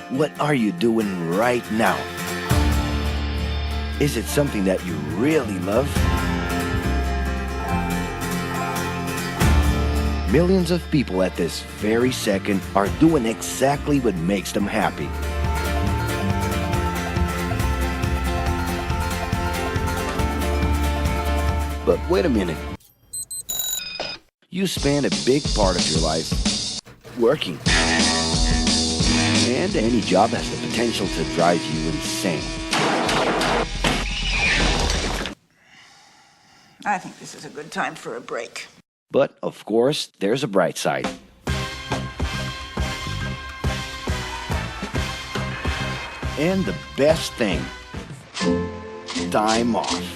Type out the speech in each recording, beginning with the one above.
What are you doing right now? Is it something that you really love? Millions of people at this very second are doing exactly what makes them happy. But wait a minute. You spend a big part of your life working. And any job has the potential to drive you insane. I think this is a good time for a break. But, of course, there's a bright side. And the best thing, time off.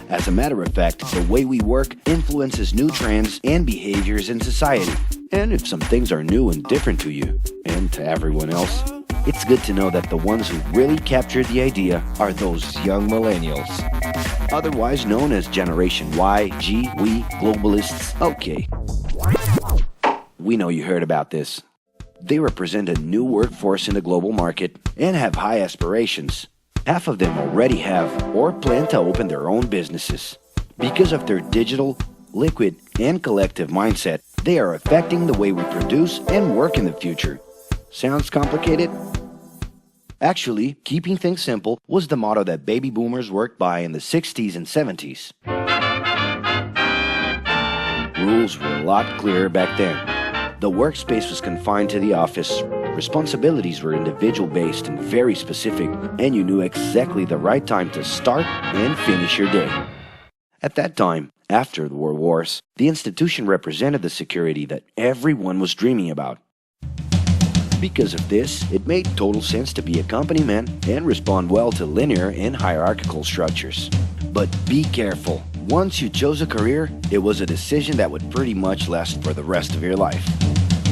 As a matter of fact, the way we work influences new trends and behaviors in society. And if some things are new and different to you, and to everyone else, it's good to know that the ones who really captured the idea are those young millennials. Otherwise known as Generation Y, G, we, globalists. Okay. We know you heard about this. They represent a new workforce in the global market and have high aspirations. Half of them already have or plan to open their own businesses. Because of their digital, liquid, and collective mindset, they are affecting the way we produce and work in the future. Sounds complicated? Actually, keeping things simple was the motto that baby boomers worked by in the 60s and 70s. Rules were a lot clearer back then. The workspace was confined to the office. Responsibilities were individual-based and very specific, and you knew exactly the right time to start and finish your day. At that time, after the World Wars, the institution represented the security that everyone was dreaming about. Because of this, it made total sense to be a company man and respond well to linear and hierarchical structures. But be careful. Once you chose a career, it was a decision that would pretty much last for the rest of your life.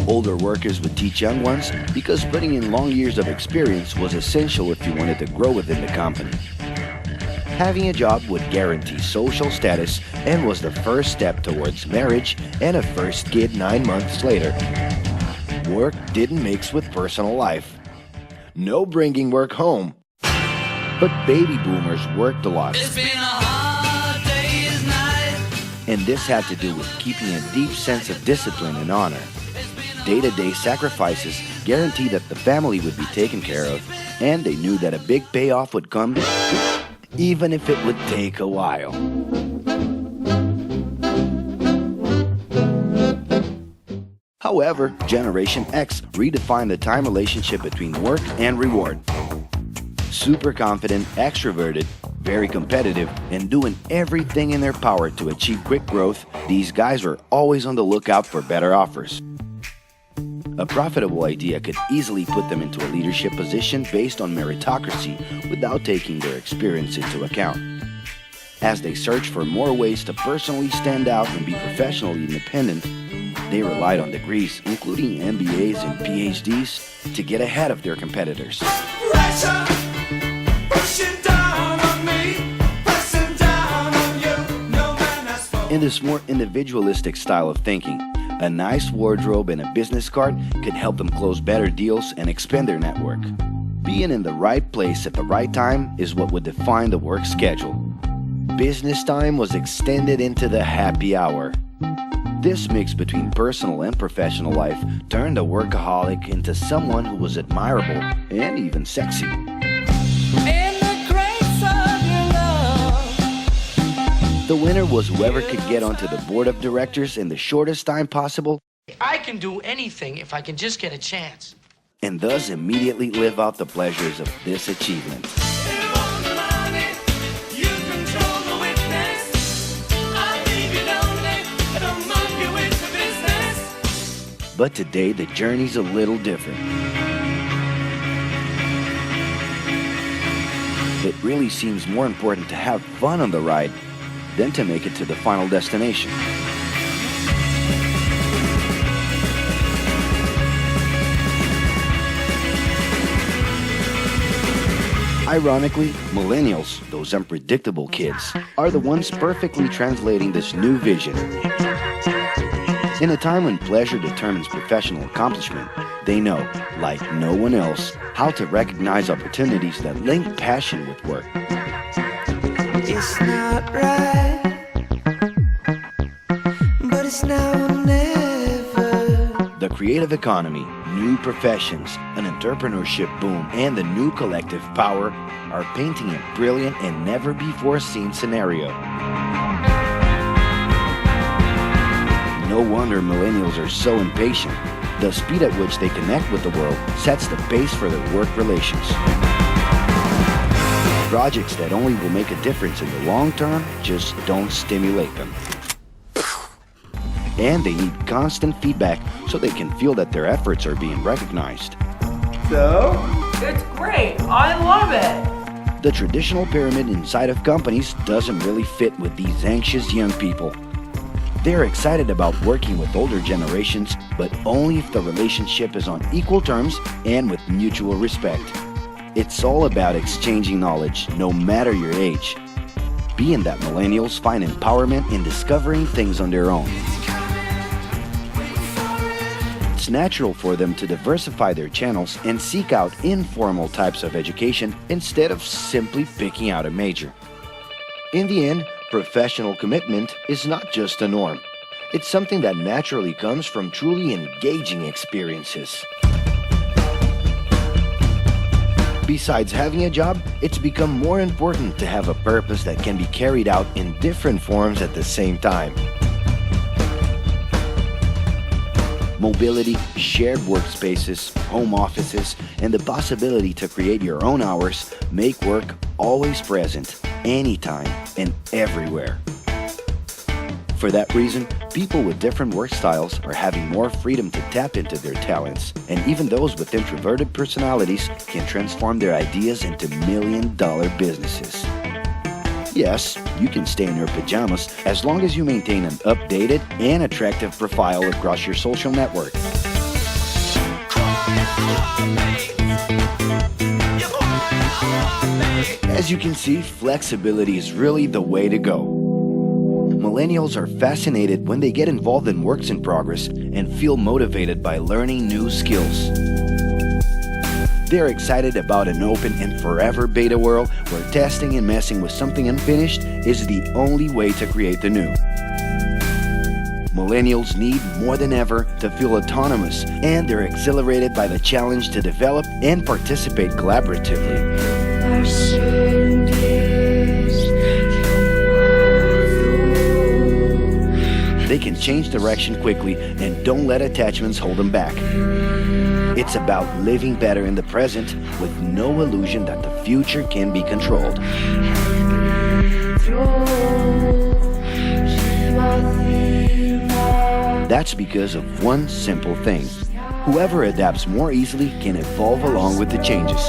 Older workers would teach young ones because putting in long years of experience was essential if you wanted to grow within the company. Having a job would guarantee social status and was the first step towards marriage and a first kid 9 months later. Work didn't mix with personal life. No bringing work home. But baby boomers worked a lot. It's been a hard day's night. And this had to do with keeping a deep sense of discipline and honor. Day-to-day sacrifices guaranteed that the family would be taken care of, and they knew that a big payoff would come, even if it would take a while. However, Generation X redefined the time relationship between work and reward. Super confident, extroverted, very competitive, and doing everything in their power to achieve quick growth, these guys were always on the lookout for better offers. A profitable idea could easily put them into a leadership position based on meritocracy without taking their experience into account. As they searched for more ways to personally stand out and be professionally independent, they relied on degrees, including MBAs and PhDs, to get ahead of their competitors. Pressure, pushing down on me, pressing down on you. No man has spoken. In this more individualistic style of thinking, a nice wardrobe and a business card could help them close better deals and expand their network. Being in the right place at the right time is what would define the work schedule. Business time was extended into the happy hour. This mix between personal and professional life turned a workaholic into someone who was admirable and even sexy. In the grace of your love. The winner was whoever could get onto the board of directors in the shortest time possible I can do anything if I can just get a chance. and thus immediately live out the pleasures of this achievement. You want the money, you control the witness. I leave you lonely, don't monkey with the business. But today, the journey's a little different. It really seems more important to have fun on the ride than to make it to the final destination. Ironically, millennials, those unpredictable kids, are the ones perfectly translating this new vision. In a time when pleasure determines professional accomplishment, they know, like no one else, how to recognize opportunities that link passion with work. It's not right, but it's now or never. The creative economy, new professions, an entrepreneurship boom, and the new collective power are painting a brilliant and never-before-seen scenario. No wonder millennials are so impatient. The speed at which they connect with the world sets the pace for their work relations. Projects that only will make a difference in the long term just don't stimulate them. And they need constant feedback so they can feel that their efforts are being recognized. So? It's great. I love it. The traditional pyramid inside of companies doesn't really fit with these anxious young people. They're excited about working with older generations, but only if the relationship is on equal terms and with mutual respect. It's all about exchanging knowledge, no matter your age. Being that millennials find empowerment in discovering things on their own. It's natural for them to diversify their channels and seek out informal types of education instead of simply picking out a major. In the end, professional commitment is not just a norm. It's something that naturally comes from truly engaging experiences. Besides having a job, it's become more important to have a purpose that can be carried out in different forms at the same time. Mobility, shared workspaces, home offices, and the possibility to create your own hours make work always present, anytime and everywhere. For that reason, people with different work styles are having more freedom to tap into their talents, and even those with introverted personalities can transform their ideas into million-dollar businesses. Yes, you can stay in your pajamas as long as you maintain an updated and attractive profile across your social network. As you can see, flexibility is really the way to go. Millennials are fascinated when they get involved in works in progress and feel motivated by learning new skills. They're excited about an open and forever beta world where testing and messing with something unfinished is the only way to create the new. Millennials need more than ever to feel autonomous, and they're exhilarated by the challenge to develop and participate collaboratively. They can change direction quickly and don't let attachments hold them back. It's about living better in the present with no illusion that the future can be controlled. That's because of one simple thing. Whoever adapts more easily can evolve along with the changes.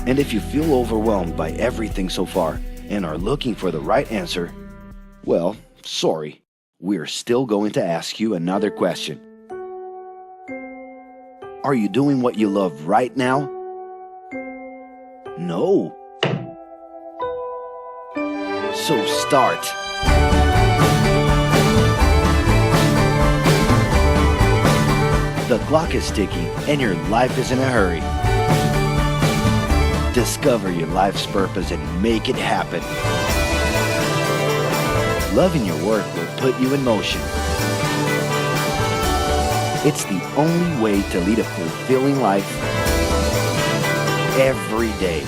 And if you feel overwhelmed by everything so far and are looking for the right answer, well, sorry. We're still going to ask you another question. Are you doing what you love right now? No. So start. The clock is ticking and your life is in a hurry. Discover your life's purpose and make it happen. Loving your work will put you in motion. It's the only way to lead a fulfilling life every day.